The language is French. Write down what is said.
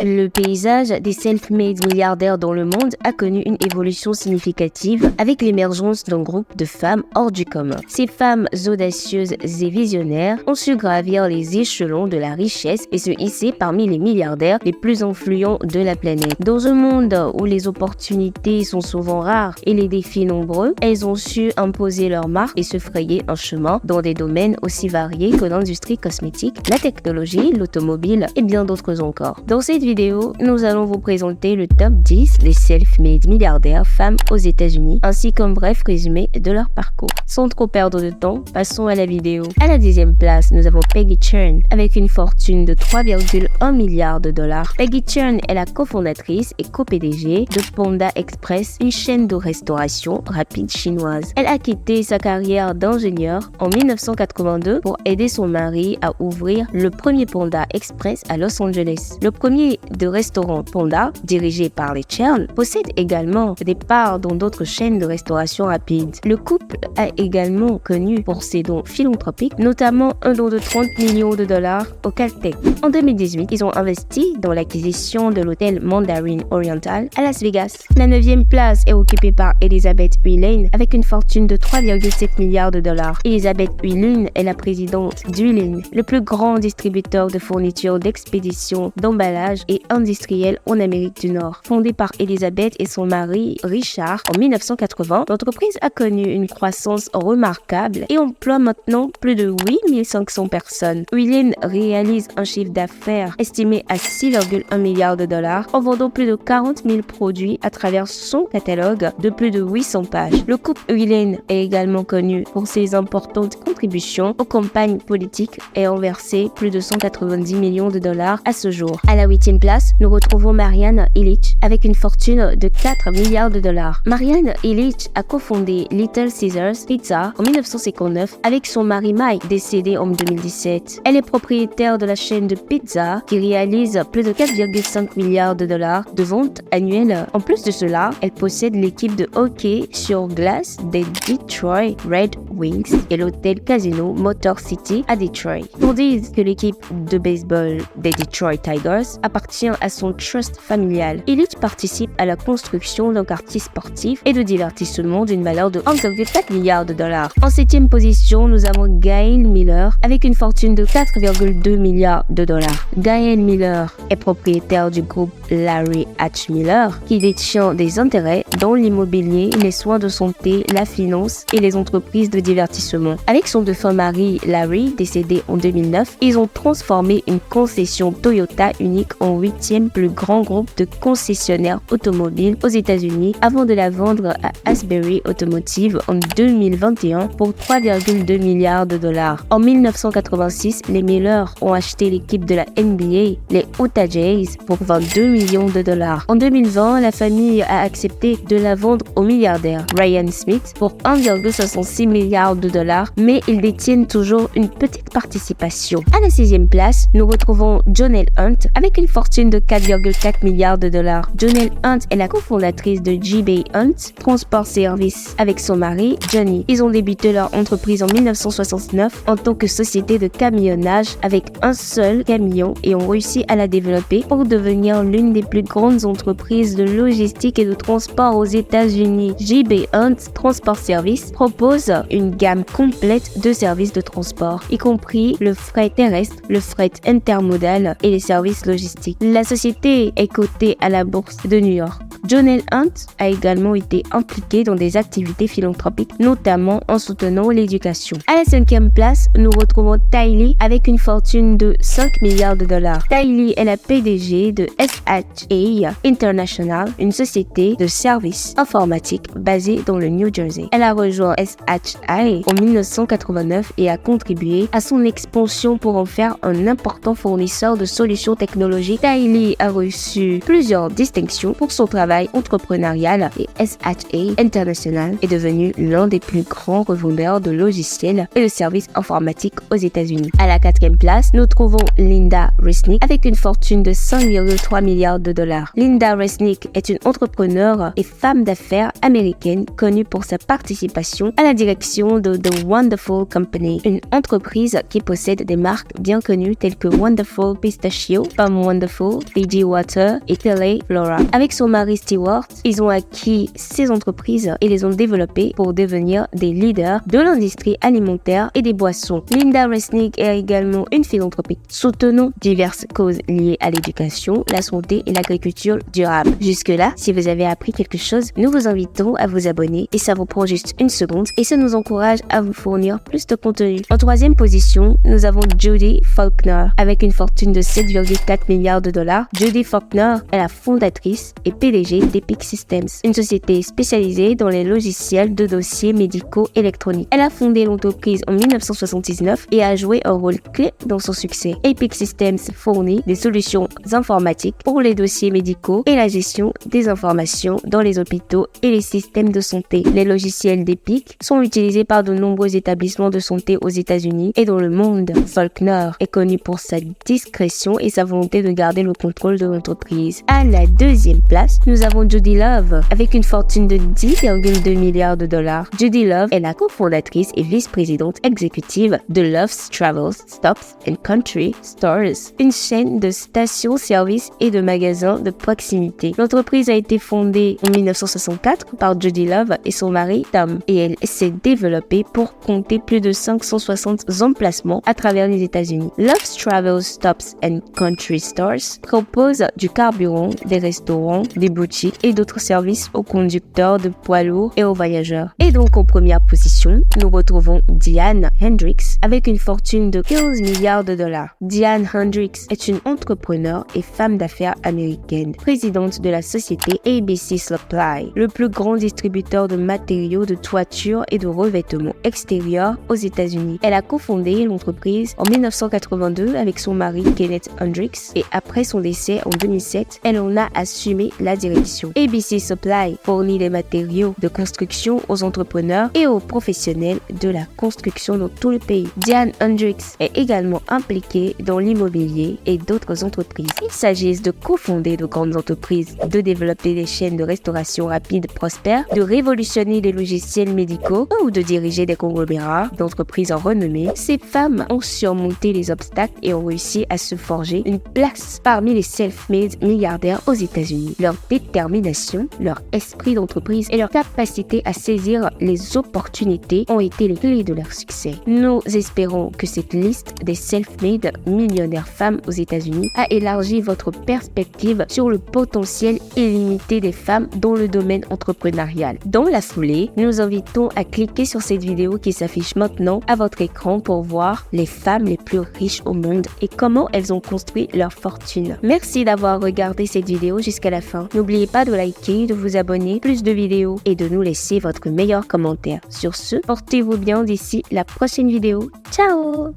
Le paysage des self-made milliardaires dans le monde a connu une évolution significative avec l'émergence d'un groupe de femmes hors du commun. Ces femmes audacieuses et visionnaires ont su gravir les échelons de la richesse et se hisser parmi les milliardaires les plus influents de la planète. Dans un monde où les opportunités sont souvent rares et les défis nombreux, elles ont su imposer leur marque et se frayer un chemin dans des domaines aussi variés que l'industrie cosmétique, la technologie, l'automobile et bien d'autres encore. Dans cette vidéo, nous allons vous présenter le top 10 des self-made milliardaires femmes aux États-Unis, ainsi qu'un bref résumé de leur parcours. Sans trop perdre de temps, passons à la vidéo. À la 10e place, nous avons Peggy Chern, avec une fortune de 3,1 milliards de dollars. Peggy Chern est la cofondatrice et co-PDG de Panda Express, une chaîne de restauration rapide chinoise. Elle a quitté sa carrière d'ingénieure en 1982 pour aider son mari à ouvrir le premier Panda Express à Los Angeles. Le premier de restaurant Panda, dirigé par les Chern, possède également des parts dans d'autres chaînes de restauration rapide. Le couple a également connu pour ses dons philanthropiques, notamment un don de 30 millions de dollars au Caltech. En 2018, ils ont investi dans l'acquisition de l'hôtel Mandarin Oriental à Las Vegas. La 9e place est occupée par Elizabeth Uihlein avec une fortune de 3,7 milliards de dollars. Elizabeth Uihlein est la présidente d'Uihlein, le plus grand distributeur de fournitures d'expédition, d'emballage et industriel en Amérique du Nord. Fondée par Elizabeth et son mari Richard en 1980, l'entreprise a connu une croissance remarquable et emploie maintenant plus de 8500 personnes. Uihlein réalise un chiffre d'affaires estimé à 6,1 milliards de dollars en vendant plus de 40 000 produits à travers son catalogue de plus de 800 pages. Le couple Uihlein est également connu pour ses importantes contributions aux campagnes politiques et a versé plus de 190 millions de dollars à ce jour. À la 8e place, nous retrouvons Marianne Ilitch avec une fortune de 4 milliards de dollars. Marianne Ilitch a cofondé Little Caesars Pizza en 1959 avec son mari Mike, décédé en 2017. Elle est propriétaire de la chaîne de pizza qui réalise plus de 4,5 milliards de dollars de ventes annuelles. En plus de cela, elle possède l'équipe de hockey sur glace des Detroit Red Wings et l'hôtel Casino Motor City à Detroit. On dit que l'équipe de baseball des Detroit Tigers appartient à son trust familial. Ilitch participe à la construction d'un quartier sportif et de divertissement d'une valeur de 1,4 milliard de dollars. En 7e position, nous avons Gail Miller avec une fortune de 4,2 milliards de dollars. Gail Miller est propriétaire du groupe Larry H. Miller qui détient des intérêts dans l'immobilier, les soins de santé, la finance et les entreprises de divertissement. Avec son défunt mari Larry, décédé en 2009, ils ont transformé une concession Toyota unique en 8e plus grand groupe de concessionnaires automobiles aux États-Unis avant de la vendre à Asbury Automotive en 2021 pour 3,2 milliards de dollars. En 1986, les Miller ont acheté l'équipe de la NBA, les Utah Jazz, pour 22 millions de dollars. En 2020, la famille a accepté de la vendre au milliardaire Ryan Smith pour 1,66 milliard de dollars, mais ils détiennent toujours une petite participation. À la 6e place, nous retrouvons Jonelle Hunt avec une fortune de 4,4 milliards de dollars. Jonelle Hunt est la cofondatrice de J.B. Hunt Transport Service avec son mari Johnny. Ils ont débuté leur entreprise en 1969 en tant que société de camionnage avec un seul camion et ont réussi à la développer pour devenir l'une des plus grandes entreprises de logistique et de transport aux États-Unis. J.B. Hunt Transport Service propose une gamme complète de services de transport, y compris le fret terrestre, le fret intermodal et les services logistiques. La société est cotée à la bourse de New York. Jonelle Hunt a également été impliquée dans des activités philanthropiques, notamment en soutenant l'éducation. À la 5e place, nous retrouvons Ty Lee avec une fortune de 5 milliards de dollars. Ty Lee est la PDG de SHA International, une société de services informatiques basée dans le New Jersey. Elle a rejoint SHA en 1989 et a contribué à son expansion pour en faire un important fournisseur de solutions technologiques. Ty Lee a reçu plusieurs distinctions pour son travail travail entrepreneurial et SHA International est devenu l'un des plus grands revendeurs de logiciels et de services informatiques aux États-Unis. À la 4e place, nous trouvons Linda Resnick avec une fortune de 5,3 milliards de dollars. Linda Resnick est une entrepreneure et femme d'affaires américaine connue pour sa participation à la direction de The Wonderful Company, une entreprise qui possède des marques bien connues telles que Wonderful Pistachio, Palm Wonderful, Fiji Water et Tele Flora. Avec son mari Stewart, ils ont acquis ces entreprises et les ont développées pour devenir des leaders de l'industrie alimentaire et des boissons. Linda Resnick est également une philanthropique soutenant diverses causes liées à l'éducation, la santé et l'agriculture durable. Jusque-là, si vous avez appris quelque chose, nous vous invitons à vous abonner et ça vous prend juste une seconde et ça nous encourage à vous fournir plus de contenu. En 3e position, nous avons Judy Faulkner avec une fortune de 7,4 milliards de dollars. Judy Faulkner est la fondatrice et PDG d'Epic Systems, une société spécialisée dans les logiciels de dossiers médicaux électroniques. Elle a fondé l'entreprise en 1979 et a joué un rôle clé dans son succès. Epic Systems fournit des solutions informatiques pour les dossiers médicaux et la gestion des informations dans les hôpitaux et les systèmes de santé. Les logiciels d'Epic sont utilisés par de nombreux établissements de santé aux États-Unis et dans le monde. Faulkner est connu pour sa discrétion et sa volonté de garder le contrôle de l'entreprise. À la 2e place, nous avons Judy Love avec une fortune de 10,2 milliards de dollars. Judy Love est la cofondatrice et vice-présidente exécutive de Love's Travels, Stops and Country Stores, une chaîne de stations-service et de magasins de proximité. L'entreprise a été fondée en 1964 par Judy Love et son mari Tom et elle s'est développée pour compter plus de 560 emplacements à travers les États-Unis. Love's Travels, Stops and Country Stores propose du carburant, des restaurants, des boutiques et d'autres services aux conducteurs de poids lourds et aux voyageurs. Et donc en première position, nous retrouvons Diane Hendricks avec une fortune de 15 milliards de dollars. Diane Hendricks est une entrepreneure et femme d'affaires américaine, présidente de la société ABC Supply, le plus grand distributeur de matériaux de toiture et de revêtements extérieurs aux États-Unis. Elle a cofondé l'entreprise en 1982 avec son mari Kenneth Hendricks et après son décès en 2007, elle en a assumé la direction. ABC Supply fournit les matériaux de construction aux entrepreneurs et aux professionnels de la construction dans tout le pays. Diane Hendricks est également impliquée dans l'immobilier et d'autres entreprises. Il s'agisse de cofonder de grandes entreprises, de développer des chaînes de restauration rapide prospères, de révolutionner les logiciels médicaux ou de diriger des conglomérats d'entreprises en renommée. Ces femmes ont surmonté les obstacles et ont réussi à se forger une place parmi les self-made milliardaires aux États-Unis. Leur détermination, leur esprit d'entreprise et leur capacité à saisir les opportunités ont été les clés de leur succès. Nous espérons que cette liste des self-made millionnaires femmes aux États-Unis a élargi votre perspective sur le potentiel illimité des femmes dans le domaine entrepreneurial. Dans la foulée, nous invitons à cliquer sur cette vidéo qui s'affiche maintenant à votre écran pour voir les femmes les plus riches au monde et comment elles ont construit leur fortune. Merci d'avoir regardé cette vidéo jusqu'à la fin. N'oubliez pas de liker, de vous abonner, plus de vidéos et de nous laisser votre meilleur commentaire. Sur ce, portez-vous bien d'ici la prochaine vidéo. Ciao!